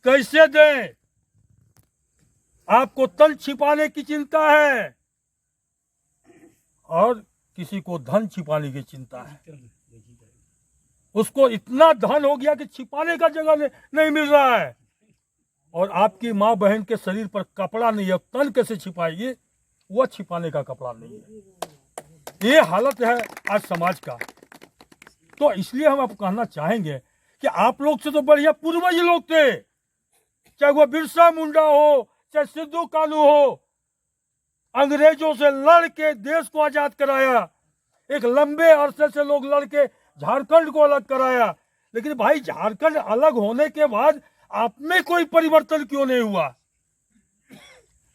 कैसे दें? आपको तन छिपाने की चिंता है और किसी को धन छिपाने की चिंता है। उसको इतना धन हो गया कि छिपाने का जगह नहीं मिल रहा है। और आपकी माँ बहन के शरीर पर कपड़ा नहीं है, तन कैसे छिपाएगी? वह छिपाने का कपड़ा नहीं है। ये हालत है आज समाज का। तो इसलिए हम आपको कहना चाहेंगे कि आप लोग से तो बढ़िया पूर्वज लोग थे, चाहे वो बिरसा मुंडा हो, चाहे सिद्धू कानू हो। अंग्रेजों से लड़ के देश को आजाद कराया। एक लंबे अरसे से लोग लड़ के झारखंड को अलग कराया। लेकिन भाई, झारखंड अलग होने के बाद आप में कोई परिवर्तन क्यों नहीं हुआ?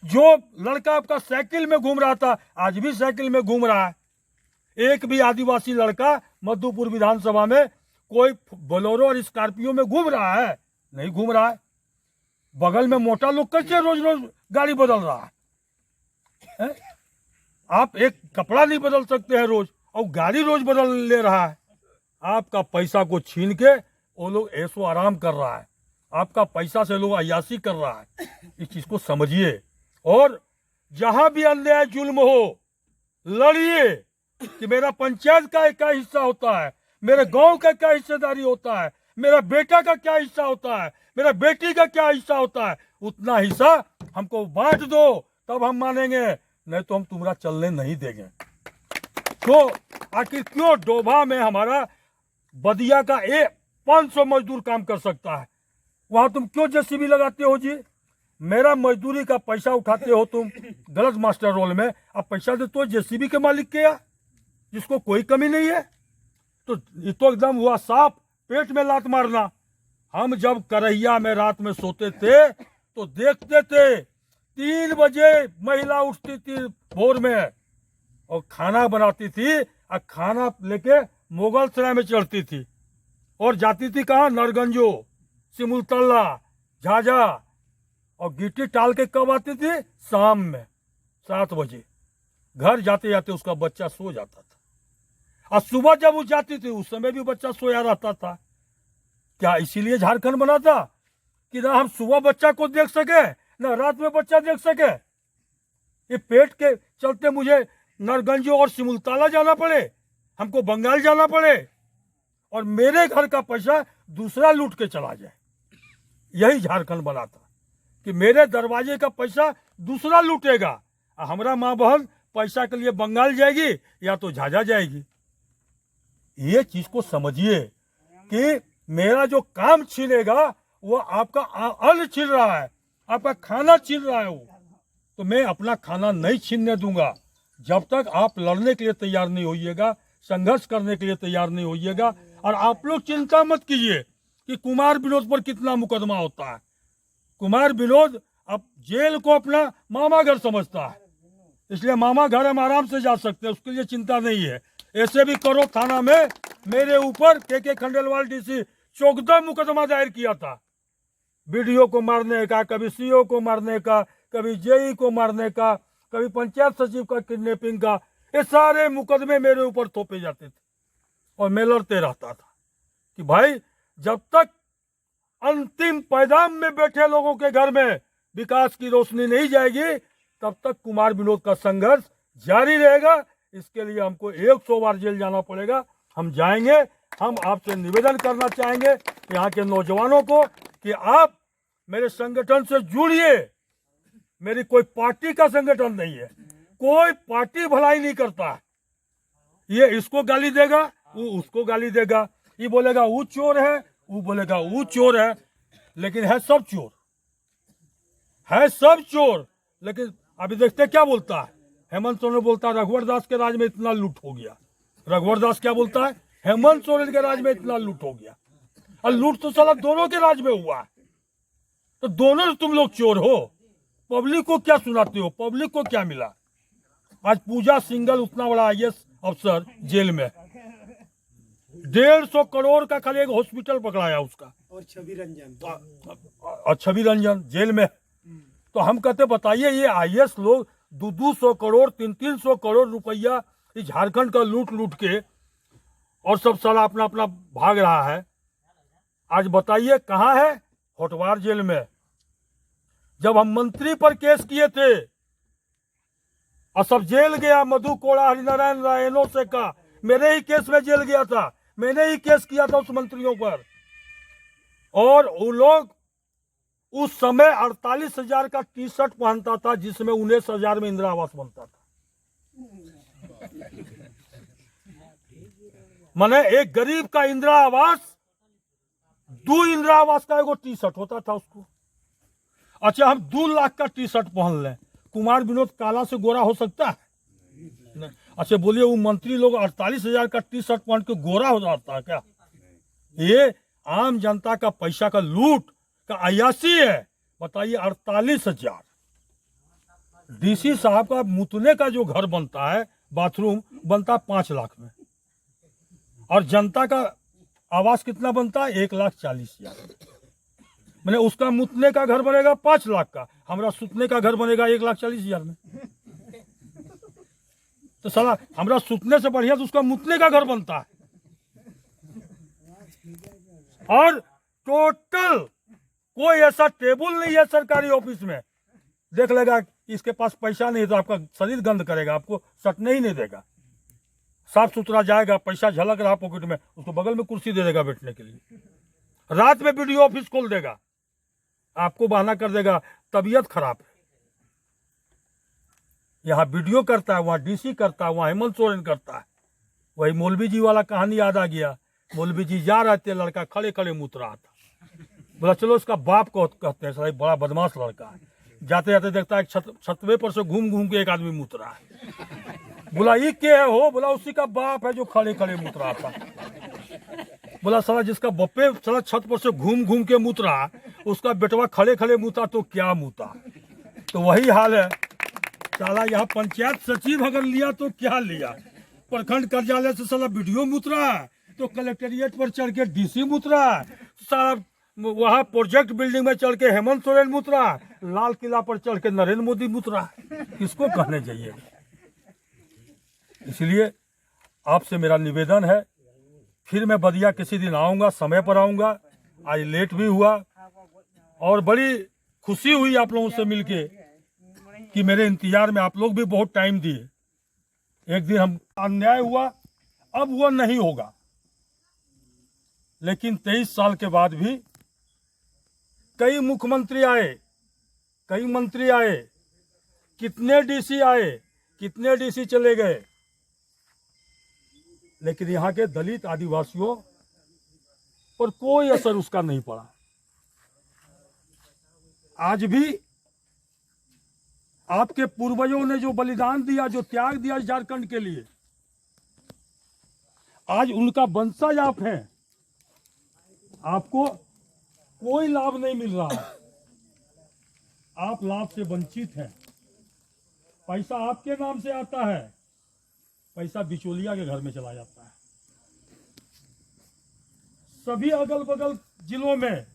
जो लड़का आपका साइकिल में घूम रहा था, आज भी साइकिल में घूम रहा है। एक भी आदिवासी लड़का मधुपुर विधानसभा में कोई बोलेरो और स्कॉर्पियो में घूम रहा है? नहीं घूम रहा है। बगल में मोटा लोग कैसे रोज रोज गाड़ी बदल रहा है? आप एक कपड़ा नहीं बदल सकते हैं रोज, और गाड़ी रोज बदल ले रहा है। आपका पैसा को छीन के वो लोग ऐसो आराम कर रहा है। आपका पैसा से लोग अय्याशी कर रहा है। इस चीज को समझिए। और जहां भी अन्याय जुल्म हो, लड़िए कि मेरा पंचायत का क्या हिस्सा होता है, मेरे गांव का क्या हिस्सेदारी होता है, मेरा बेटा का क्या हिस्सा होता है, मेरा बेटी का क्या हिस्सा होता है। उतना हिस्सा हमको बांट दो, तब हम मानेंगे, नहीं तो हम तुम्हारा चलने नहीं देंगे। तो आखिर क्यों डोभा में हमारा बदिया का 500 मजदूर काम कर सकता है, वहां तुम क्यों जेसीबी लगाते हो जी? मेरा मजदूरी का पैसा उठाते हो तुम गलत मास्टर रोल में। अब पैसा देते हो जेसीबी के मालिक के, या जिसको कोई कमी नहीं है। तो ये तो एकदम हुआ साफ पेट में लात मारना। हम जब करहिया में रात में सोते थे तो देखते थे 3 बजे महिला उठती थी भोर में और खाना बनाती थी, और खाना लेके मुगल सराय में चढ़ती थी और जाती थी कहाँ? नरगंजो, सिमुलतला, झाझा। और गिट्टी टाल के कब आती थी? शाम में 7 बजे। घर जाते जाते उसका बच्चा सो जाता था, और सुबह जब वो जाती थी उस समय भी बच्चा सोया रहता था। क्या इसीलिए झारखंड बना था कि ना हम सुबह बच्चा को देख सके, ना रात में बच्चा देख सके? ये पेट के चलते मुझे नरगंजो और सिमुलताला जाना पड़े, हमको बंगाल जाना पड़े, और मेरे घर का पैसा दूसरा लूट के चला जाए। यही झारखंड बना था कि मेरे दरवाजे का पैसा दूसरा लूटेगा, हमारा माँ बहन पैसा के लिए बंगाल जाएगी या तो झाझा जाएगी। ये चीज को समझिए कि मेरा जो काम छीनेगा वो आपका अन्न छीन रहा है, आपका खाना छीन रहा है वो। तो मैं अपना खाना नहीं छीनने दूंगा जब तक आप लड़ने के लिए तैयार नहीं होइएगा, संघर्ष करने के लिए तैयार नहीं होइएगा। और आप लोग चिंता मत कीजिए कि कुमार विनोद पर कितना मुकदमा होता है। कुमार विनोद अब जेल को अपना मामा घर समझता है, इसलिए मामा घर हम आराम से जा सकते हैं, उसके लिए चिंता नहीं है। ऐसे भी करो थाना में मेरे ऊपर के खंडेलवाल डीसी 14 मुकदमा दायर किया था। बीडीओ को मारने का, कभी सीओ को मारने का, कभी जेई को मारने का, कभी पंचायत सचिव का किडनैपिंग का। ये सारे मुकदमे मेरे ऊपर थोपे जाते थे और मैं लड़ते रहता था कि भाई जब तक अंतिम पैदाम में बैठे लोगों के घर में विकास की रोशनी नहीं जाएगी तब तक कुमार विनोद का संघर्ष जारी रहेगा। इसके लिए हमको 100 बार जेल जाना पड़ेगा, हम जाएंगे। हम आपसे निवेदन करना चाहेंगे यहाँ के नौजवानों को कि आप मेरे संगठन से जुड़िए। मेरी कोई पार्टी का संगठन नहीं है, कोई पार्टी भलाई नहीं करता है। ये इसको गाली देगा, वो उसको गाली देगा, ये बोलेगा वो चोर है, वो बोलेगा वो चोर है, लेकिन है सब चोर, है सब चोर। लेकिन अभी देखते क्या बोलता है हेमंत सोरेन, बोलता है रघुवर दास के राज में इतना लूट हो गया। रघुवर दास क्या बोलता है? हेमंत सोरेन के राज में इतना लूट हो गया। और लूट तो साला दोनों के राज में हुआ है, तो दोनों तुम लोग चोर हो। पब्लिक को क्या सुनाते हो? पब्लिक को क्या मिला? आज पूजा सिंघल उतना बड़ा आईएएस अफसर जेल में, 150 करोड़ का खाली एक हॉस्पिटल पकड़ाया उसका, और छवि रंजन जेल में। तो हम कहते बताइए ये आईएएस लोग 200 करोड़ 300 करोड़ रुपया इस झारखंड का लूट लूट के और सब साला अपना अपना भाग रहा है। आज बताइए कहाँ है होटवार जेल में। जब हम मंत्री पर केस किए थे और सब जेल गया, मधु कोड़ा, हरिनारायण राय, एनओ का मेरे ही केस में जेल गया था, मैंने ही केस किया था उस मंत्रियों पर। और वो लोग उस समय 48,000 का टी शर्ट पहनता था जिसमें 19,000 में इंदिरा आवास बनता था। माने एक गरीब का इंदिरा आवास 2 इंदिरा आवास का एगो टी शर्ट होता था उसको। अच्छा, हम 2 लाख का टी शर्ट पहन लें, कुमार विनोद काला से गोरा हो सकता है? नहीं। अच्छा बोलिए, वो मंत्री लोग 48,000 का टी शर्ट पहन के गोरा हो जाता है क्या? ये आम जनता का पैसा का लूट का अयासी है। बताइए, 48,000। डीसी साहब का मुतने का जो घर बनता है, बाथरूम बनता है 5 लाख में, और जनता का आवास कितना बनता है? 1,40,000। मैंने उसका मुतने का घर बनेगा 5 लाख का, हमारा सुतने का घर बनेगा 1,40,000 में। तो साला हमारा सुतने से बढ़िया तो उसका मुतने का घर बनता है। और टोटल कोई ऐसा टेबल नहीं है सरकारी ऑफिस में, देख लेगा इसके पास पैसा नहीं तो आपका शरीर गंद करेगा, आपको सटने ही नहीं देगा। साफ सुथरा जाएगा, पैसा झलक रहा पॉकेट में, उसको बगल में कुर्सी दे देगा बैठने के लिए। रात में वीडियो ऑफिस खोल देगा, आपको बहाना कर देगा तबीयत खराब है। यहाँ वीडियो करता है, वहाँ डीसी करता है, वहाँ हेमंत सोरेन करता है। वही मौलवी जी वाला कहानी याद आ गया। मौलवी जी जा रहे थे, लड़का खड़े खड़े मुत रहा था। बोला चलो इसका बाप को कहते हैं, साला बड़ा बदमाश लड़का है। जाते जाते देखता है छतवे पर से घूम घूम के एक आदमी मुत रहा है। बोला ये क्या है हो? बोला उसी का बाप है जो खड़े खड़े मुत रहा था। बोला साला जिसका बप्पे साला छत पर से घूम घूम के मुत रहा, उसका बेटवा खड़े खड़े मुता तो क्या मुता। तो वही हाल है साला, यहाँ पंचायत सचिव अगर लिया तो क्या लिया, प्रखंड कार्यालय से साला वीडियो मुत रहा है, तो कलेक्टेरिएट पर चढ़ के डीसी मुत रहा है, साला वहाँ प्रोजेक्ट बिल्डिंग में चढ़ के हेमंत सोरेन मुत रहा है, लाल किला पर चढ़ के नरेंद्र मोदी मुत रहा है। किसको कहने चाहिए? इसलिए आपसे मेरा निवेदन है, फिर मैं बदिया किसी दिन आऊँगा, समय पर आऊँगा। आज लेट भी हुआ और बड़ी खुशी हुई आप लोगों से मिलके कि मेरे इंतजार में आप लोग भी बहुत टाइम दिए। एक दिन हम अन्याय हुआ, अब वो नहीं होगा, लेकिन 23 साल के बाद भी कई मुख्यमंत्री आए, कई मंत्री आए, कितने डीसी आए, कितने डीसी चले गए, लेकिन यहाँ के दलित आदिवासियों पर कोई असर उसका नहीं पड़ा। आज भी आपके पूर्वजों ने जो बलिदान दिया, जो त्याग दिया झारखंड के लिए, आज उनका वंशज आप हैं, आपको कोई लाभ नहीं मिल रहा है, आप लाभ से वंचित हैं। पैसा आपके नाम से आता है, पैसा बिचौलिया के घर में चला जाता है। सभी अगल बगल जिलों में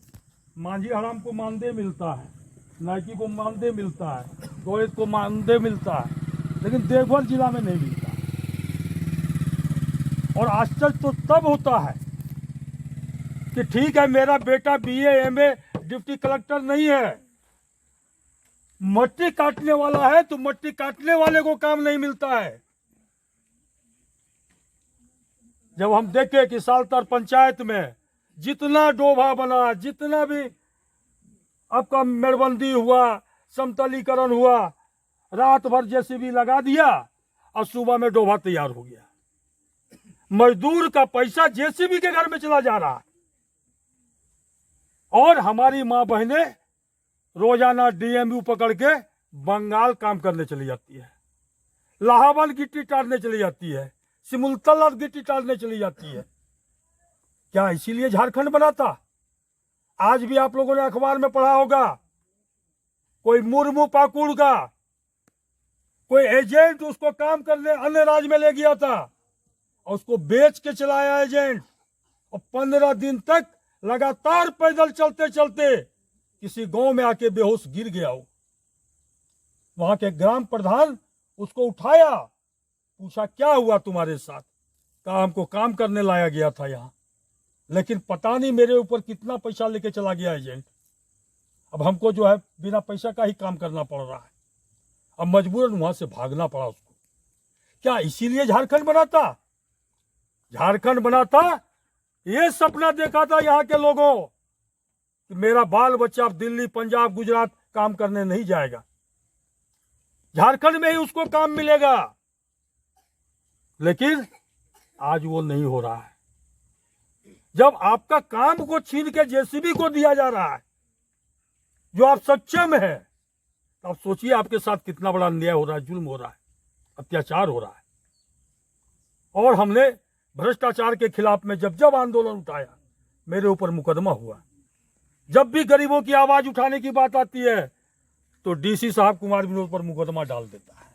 मांझी हराम को मानदेय मिलता है, नायकी को मानदेय मिलता है, गोयत को मानदेय मिलता है, लेकिन देवघर जिला में नहीं मिलता। और आश्चर्य तो तब होता है कि ठीक है मेरा बेटा बीए एमए डिप्टी कलेक्टर नहीं है, मट्टी काटने वाला है, तो मट्टी काटने वाले को काम नहीं मिलता है। जब हम देखें कि सालतर पंचायत में जितना डोभा बना, जितना भी आपका मेड़बंदी हुआ, समतलीकरण हुआ, रात भर जेसीबी लगा दिया और सुबह में डोभा तैयार हो गया। मजदूर का पैसा जेसीबी के घर में चला जा रहा है, और हमारी माँ बहनें रोजाना डीएमयू पकड़ के बंगाल काम करने चली जाती है, लाहौल गिट्टी टारने चली जाती है, सिमुलतला गिट्टी टारने चली जाती है। क्या इसीलिए झारखंड बना था? आज भी आप लोगों ने अखबार में पढ़ा होगा, कोई मुर्मू पाकुड़ का कोई एजेंट उसको काम करने अन्य राज्य में ले गया था और उसको बेच के चलाया एजेंट, और 15 दिन तक लगातार पैदल चलते चलते किसी गांव में आके बेहोश गिर गया हो। वहां के ग्राम प्रधान उसको उठाया, पूछा क्या हुआ तुम्हारे साथ? कहा हमको काम करने लाया गया था यहाँ, लेकिन पता नहीं मेरे ऊपर कितना पैसा लेके चला गया एजेंट। अब हमको जो है बिना पैसा का ही काम करना पड़ रहा है। अब मजबूरन वहां से भागना पड़ा उसको। क्या इसीलिए झारखंड बना था? झारखंड बना था, ये सपना देखा था यहाँ के लोगों कि मेरा बाल बच्चा अब दिल्ली, पंजाब, गुजरात काम करने नहीं जाएगा, झारखंड में ही उसको काम मिलेगा। लेकिन आज वो नहीं हो रहा है। जब आपका काम को छीन के जेसीबी को दिया जा रहा है, जो आप सक्षम है, तो आप सोचिए आपके साथ कितना बड़ा अन्याय हो रहा है, जुल्म हो रहा है, अत्याचार हो रहा है। और हमने भ्रष्टाचार के खिलाफ में जब जब आंदोलन उठाया, मेरे ऊपर मुकदमा हुआ। जब भी गरीबों की आवाज उठाने की बात आती है तो डीसी साहब कुमार विनोद पर मुकदमा डाल देता है।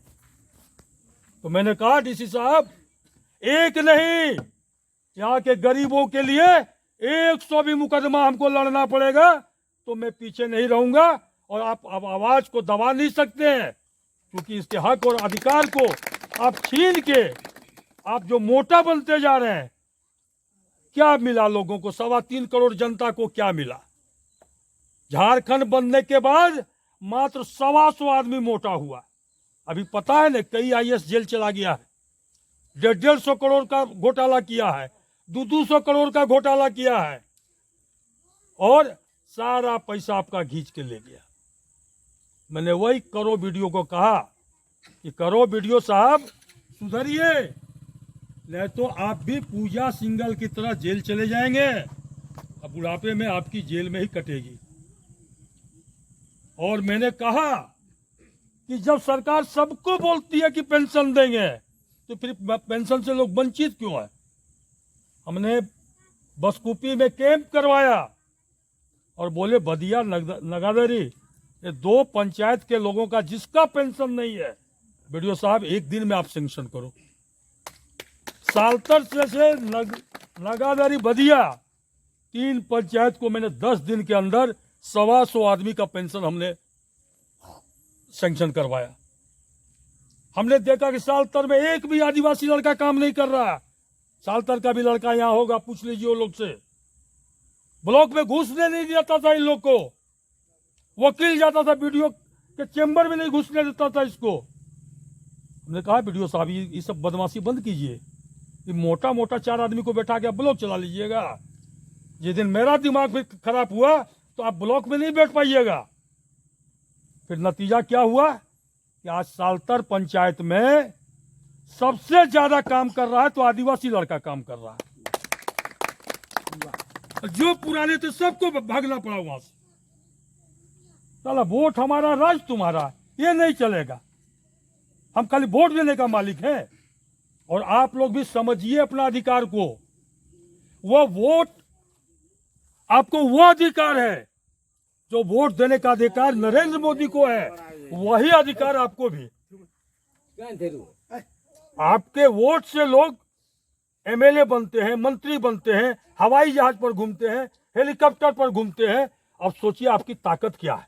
तो मैंने कहा डीसी साहब, एक नहीं, यहाँ के गरीबों के लिए 100 भी मुकदमा हमको लड़ना पड़ेगा तो मैं पीछे नहीं रहूंगा। और आप अब आवाज को दबा नहीं सकते हैं, क्योंकि इसके हक और अधिकार को आप छीन के आप जो मोटा बनते जा रहे हैं। क्या मिला लोगों को? 3.25 करोड़ जनता को क्या मिला? झारखंड बनने के बाद मात्र 125 आदमी मोटा हुआ। अभी पता है ना, कई आईएएस जेल चला गया है, 150 करोड़ का घोटाला किया है, 200 करोड़ का घोटाला किया है, और सारा पैसा आपका खींच के ले गया। मैंने वही करो वीडियो को कहा कि करो वीडियो साहब, सुधरिए, नहीं तो आप भी पूजा सिंघल की तरह जेल चले जाएंगे। अब बुढ़ापे में आपकी जेल में ही कटेगी। और मैंने कहा कि जब सरकार सबको बोलती है कि पेंशन देंगे, तो फिर पेंशन से लोग वंचित क्यों है? हमने बसकुपी में कैंप करवाया और बोले बदिया, नगादरी, ये 2 पंचायत के लोगों का जिसका पेंशन नहीं है, वीडियो साहब, एक दिन में आप सैंक्शन करो। सालतर से नगादरी, बदिया, 3 पंचायत को मैंने 10 दिन के अंदर 125 आदमी का पेंशन हमने सैंक्शन करवाया। हमने देखा कि सालतर में एक भी आदिवासी लड़का काम नहीं कर रहा। सालतर का भी लड़का यहाँ होगा, पूछ लीजिए वो लोग से। ब्लॉक में घुसने नहीं देता था इन लोग को, वकील जाता था, वीडियो के चेंबर में नहीं घुसने देता था इसको। हमने कहा वीडियो साहब, ये सब बदमाशी बंद कीजिए, ये मोटा मोटा 4 आदमी को बैठा के आप ब्लॉक चला लीजिएगा। जिस दिन मेरा दिमाग भी खराब हुआ तो आप ब्लॉक में नहीं बैठ पाइएगा। फिर नतीजा क्या हुआ कि आज सालतर पंचायत में सबसे ज्यादा काम कर रहा है तो आदिवासी लड़का काम कर रहा है। जो पुराने थे सबको भागना पड़ा वहां से। साला वोट हमारा, राज तुम्हारा, ये नहीं चलेगा। हम खाली वोट देने का मालिक है। और आप लोग भी समझिए अपना अधिकार को। वो वोट आपको वो अधिकार है जो वोट देने का अधिकार नरेंद्र मोदी को है, वही अधिकार आपको भी। आपके वोट से लोग एमएलए बनते हैं, मंत्री बनते हैं, हवाई जहाज पर घूमते हैं, हेलीकॉप्टर पर घूमते हैं। अब सोचिए आपकी ताकत क्या है।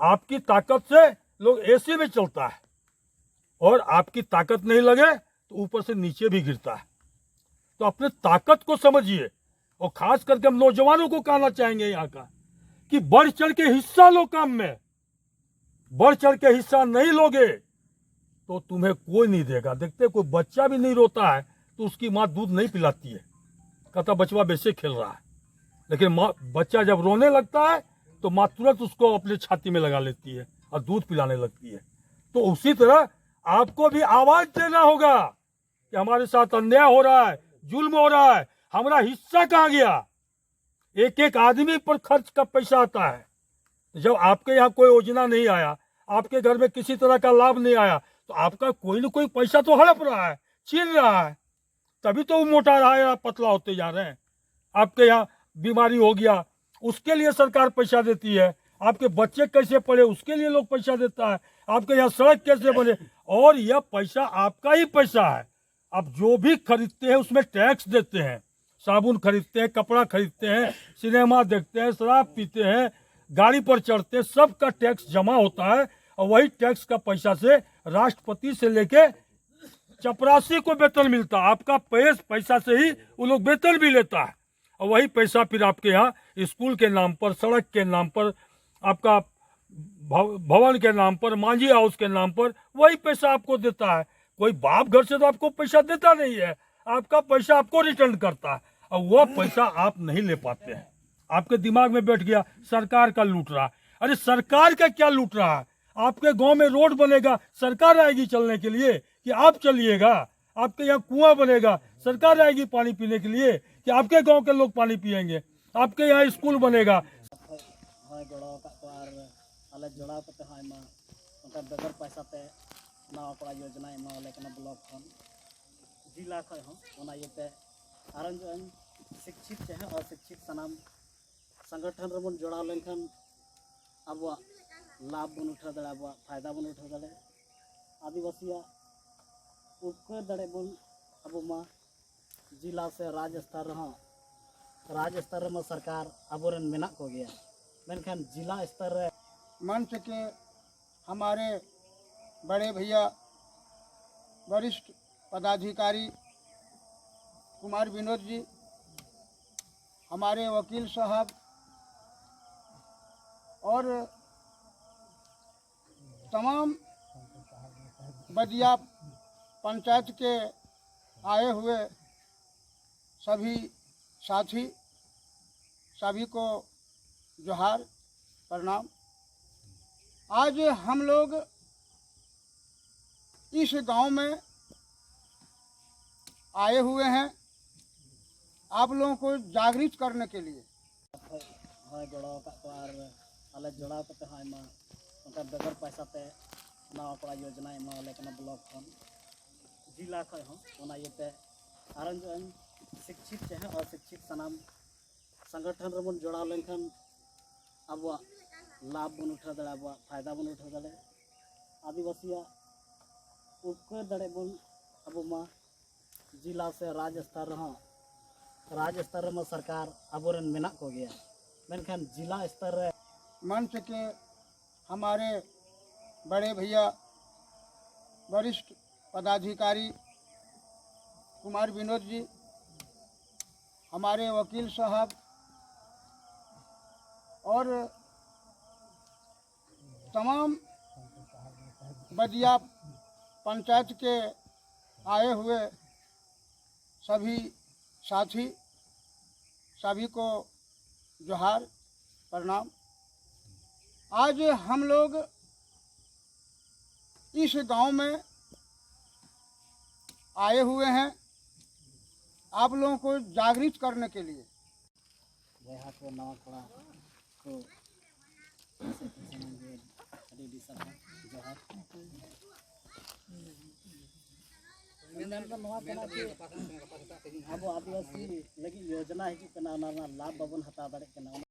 आपकी ताकत से लोग एसी में चलता है, और आपकी ताकत नहीं लगे तो ऊपर से नीचे भी गिरता है। तो अपने ताकत को समझिए। और खास करके हम नौजवानों को कहना चाहेंगे यहाँ का कि बढ़ चढ़ के हिस्सा लो काम में। बढ़ चढ़ के हिस्सा नहीं लोगे तो तुम्हें कोई नहीं देगा। देखते कोई बच्चा भी नहीं रोता है तो उसकी माँ दूध नहीं पिलाती है, कहता बचवा वैसे खेल रहा है। लेकिन माँ, बच्चा जब रोने लगता है तो माँ तुरंत उसको अपने छाती में लगा लेती है और दूध पिलाने लगती है। तो उसी तरह आपको भी आवाज देना होगा कि हमारे साथ अन्याय हो रहा है, जुल्म हो रहा है, हमारा हिस्सा कहाँ गया। एक एक आदमी पर खर्च का पैसा आता है। जब आपके यहाँ कोई योजना नहीं आया, आपके घर में किसी तरह का लाभ नहीं आया, तो आपका कोई न कोई पैसा तो हड़प रहा है, छीन रहा है। तभी तो वो मोटा रहा है या पतला होते जा रहे हैं। आपके यहाँ बीमारी हो गया, उसके लिए सरकार पैसा देती है। आपके बच्चे कैसे पढ़े, उसके लिए लोग पैसा देता है। आपके यहाँ सड़क कैसे बने, और यह पैसा आपका ही पैसा है। आप जो भी खरीदते हैं उसमें टैक्स देते हैं। साबुन खरीदते हैं, कपड़ा खरीदते हैं, सिनेमा देखते हैं, शराब पीते हैं, गाड़ी पर चढ़ते हैं, सबका टैक्स जमा होता है। और वही टैक्स का पैसा से राष्ट्रपति से लेके चपरासी को वेतन मिलता है। आपका पैसा से ही वो लोग वेतन भी लेता है। और वही पैसा फिर आपके यहाँ स्कूल के नाम पर, सड़क के नाम पर, आपका भवन के नाम पर, मांझी हाउस के नाम पर, वही पैसा आपको देता है। कोई बाप घर से तो आपको पैसा देता नहीं है, आपका पैसा आपको रिटर्न करता है, और वह पैसा आप नहीं ले पाते हैं। आपके दिमाग में बैठ गया सरकार का लूट रहा है। अरे सरकार का क्या लूट रहा है? आपके गांव में रोड बनेगा, सरकार आएगी चलने के लिए कि आप चलिएगा? आपके यहाँ कुआं बनेगा, सरकार आएगी पानी पीने के लिए कि आपके गांव के लोग पानी पिएंगे? आपके यहाँ स्कूल बनेगा। आले जोड़ा कते हायमा उनका बेगर पैसा ते नवा कोड़ा योजना एमा वाले कना ब्लॉक खन जिला खय हो ओना येते आरन जो शिक्षित चाहे अशिक्षित सनाम संगठन रे बन जोड़ा लेनखन अब लाभ बन उठा दड़े, अब फायदा बन उठा दड़े, आदिवासिया उपकर दड़े बन अब मा जिला से राज्य स्तर रहा, राज्य स्तर में सरकार अबोरन मेना को गया, मेनखान जिला स्तर मंच के हमारे बड़े भैया वरिष्ठ पदाधिकारी कुमार विनोद जी, हमारे वकील साहब और तमाम बदिया पंचायत के आए हुए सभी साथी, सभी को जोहार प्रणाम। आज हम लोग इस गांव में आए हुए हैं आप लोगों को जागृत करने के लिए। जोड़ा का आले जोड़ा कते हायमा उनका बेगर पैसा ते नवा कोड़ा योजना एमा वाले कना ब्लॉक खन जिला खय हो ओना येते आरन जो शिक्षित चाहे अशिक्षित सनाम संगठन रे बन जोड़ा लेनखन अब लाभ बन उठा दड़े, अब फायदा बन उठा दड़े, आदिवासिया उपकर दड़े बन अब मा जिला से राज्य स्तर रहा, राज्य स्तर में सरकार अबोरन मेना को गया, मेनखान जिला स्तर रे मंच के हमारे बड़े भैया वरिष्ठ पदाधिकारी कुमार विनोद जी, हमारे वकील साहब और तमाम बदिया पंचायत के आए हुए सभी साथी, सभी को जोहार प्रणाम। आज हम लोग इस गांव में आए हुए हैं आप लोगों को जागृत करने के लिए। यहाँ को नवा कोड़ा को जोहार अब आदिवासी लगी योजना हिजू लाभ बाबन हता दड़े।